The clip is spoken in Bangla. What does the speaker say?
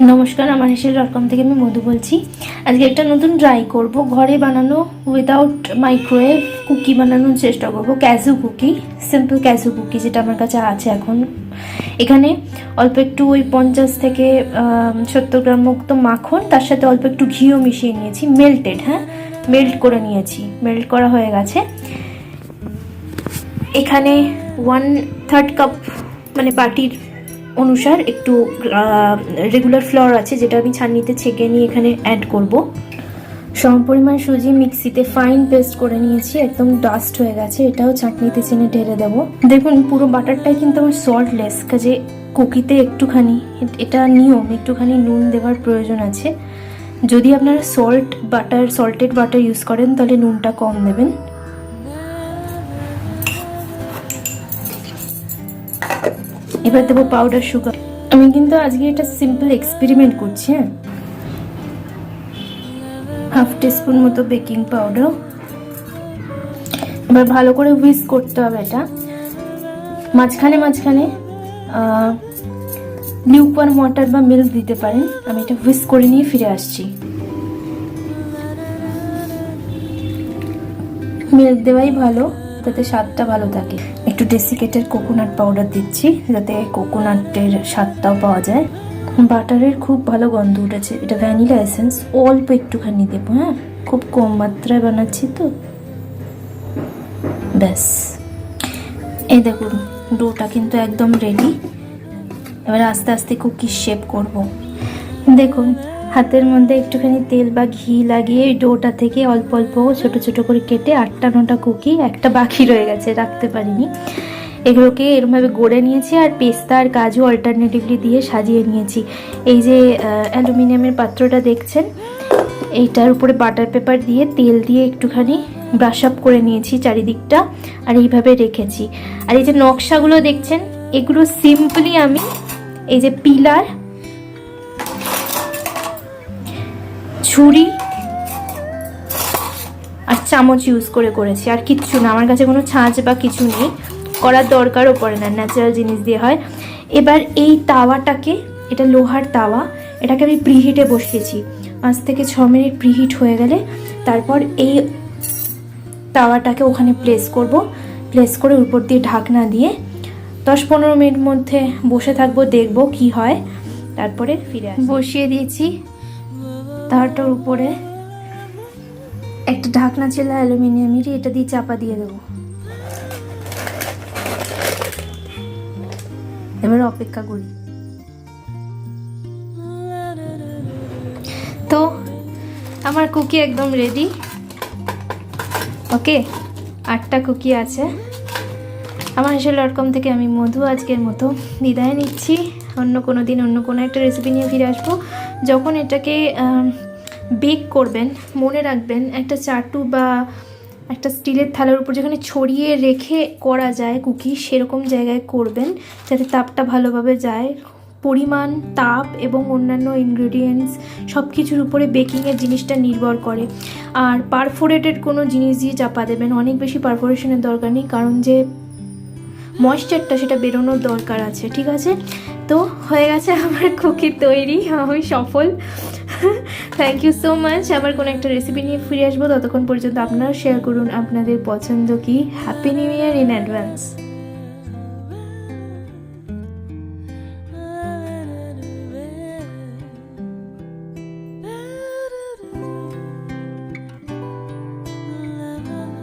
নমস্কার, আমার হেসেল.com থেকে আমি মধু বলছি। আজকে একটা নতুন ট্রাই করব, ঘরে বানানো উইদাউট মাইক্রোওয়েভ কুকি বানানোর চেষ্টা করব। ক্যাজু কুকি, সিম্পল ক্যাজু কুকি, যেটা আমার কাছে আছে এখন। এখানে অল্প একটু ওই 50 থেকে 70 গ্রাম মতো মাখন, তার সাথে অল্প একটু ঘিও মিশিয়ে নিয়েছি, মেল্টেড, মেল্ট করে নিয়েছি, মেল্ট করা হয়ে গেছে। এখানে 1/3 কাপ মানে বাটির অনুসার একটু রেগুলার ফ্লোর আছে, যেটা আমি ছাঁকনিতে ছেঁকে নিয়ে এখানে অ্যাড করব। সমপরিমাণ সুজি মিক্সিতে ফাইন পেস্ট করে নিয়েছি, একদম ডাস্ট হয়ে গেছে। এটাও ছাঁকনিতে চেনে ঢেলে দেবো। দেখুন পুরো বাটারটাই কিন্তু আমার সল্টলেস, কাজে কুকিতে একটুখানি, এটা নিয়ম, একটুখানি নুন দেওয়ার প্রয়োজন আছে। যদি আপনারা সল্টেড বাটার ইউজ করেন তাহলে নুনটা কম দেবেন। এবার দেবো পাউডার সুগার। আমি কিন্তু আজকে এটা সিম্পল এক্সপেরিমেন্ট করছি। হাফ টিস্পুন মতো বেকিং পাউডার। এবার ভালো করে হুইস্ক করতে হবে এটা। মাঝখানে লিউকওয়ার্ম ওয়াটার বা মিল্ক দিতে পারেন। আমি এটা হুইস্ক করে নিয়ে ফিরে আসছি। মিল্ক দেওয়াই ভালো, যাতে স্বাদটা ভালো থাকে। একটু ডেসিকেটেড কোকোনাট পাউডার দিচ্ছি, যাতে কোকোনাটের স্বাদটাও পাওয়া যায়। বাটারের খুব ভালো গন্ধ উঠেছে। এটা ভ্যানিলা এসেন্স অল্প একটুখানি দেবো, খুব কম মাত্রায় বানাচ্ছি তো। ব্যাস, এই দেখুন ডোটা কিন্তু একদম রেডি। এবার আস্তে আস্তে কুকির শেপ করব। দেখুন হাতের মধ্যে একটুখানি তেল বা ঘি লাগিয়ে ওই ডোটা থেকে অল্প অল্প ছোট ছোট করে কেটে 8টা-9টা কুকি, একটা বাকি রয়ে গেছে রাখতে পারিনি, এগুলোকে এরমভাবে গড়ে নিয়েছি। আর পেস্তা আর কাজু অল্টারনেটিভলি দিয়ে সাজিয়ে নিয়েছি। এই যে অ্যালুমিনিয়ামের পাত্রটা দেখছেন, এইটার উপরে বাটার পেপার দিয়ে তেল দিয়ে একটুখানি ব্রাশ আপ করে নিয়েছি চারিদিকটা, আর এইভাবে রেখেছি। আর এই যে নকশাগুলো দেখছেন, এগুলো সিম্পলি আমি এই যে পিলার, ছুরি আর চামচ ইউজ করে করেছি, আর কিচ্ছু না। আমার কাছে কোনো ছাঁচ বা কিছু নেই, করার দরকারও পড়ে না, ন্যাচারাল জিনিস দিয়ে হয়। এবার এই তাওয়াটাকে, এটা লোহার তাওয়া, এটাকে আমি প্রিহিটে বসিয়েছি। 5 থেকে 6 মিনিট প্রিহিট হয়ে গেলে তারপর এই তাওয়াটাকে ওখানে প্লেস করে উপর দিয়ে ঢাকনা দিয়ে 10-15 মিনিট মধ্যে বসে থাকবো, দেখবো কি হয়। তারপরে ফিরে বসিয়ে দিয়েছি তাওয়াটার উপরে একটা ঢাকনা ছিল অ্যালুমিনিয়ামেরই, এটা দিয়ে চাপা দিয়ে দেবো। এবার অপেক্ষা করি। তো আমার কুকি একদম রেডি। ওকে, 8টা কুকি আছে। আমার হেসেল.com থেকে আমি মধু আজকের মতো বিদায় নিচ্ছি। অন্য কোনো দিন অন্য কোনো একটা রেসিপি নিয়ে ফিরে আসবো। যখন এটাকে বেক করবেন মনে রাখবেন, একটা চাটু বা একটা স্টিলের থালার উপর যেখানে ছড়িয়ে রেখে করা যায় কুকি, সেরকম জায়গায় করবেন, যাতে তাপটা ভালোভাবে যায়। পরিমাণ, তাপ এবং অন্যান্য ইনগ্রেডিয়েন্টস সব কিছুর উপরে বেকিংয়ের জিনিসটা নির্ভর করে। আর পারফোরেটেড কোনো জিনিস দিয়ে চাপা দেবেন, অনেক বেশি পারফোরেশনের দরকার নেই, কারণ যে ময়েশ্চারটা সেটা বেরোনোর দরকার আছে। ঠিক আছে, তো হয়ে গেছে আমার কুকি তৈরি, আমি সফল। Thank you so much. আবার কোনো একটা রেসিপি নিয়ে ফিরে আসবো। ততক্ষণ পর্যন্ত আপনারা শেয়ার করুন আপনাদের পছন্দ কি। Happy new year in advance.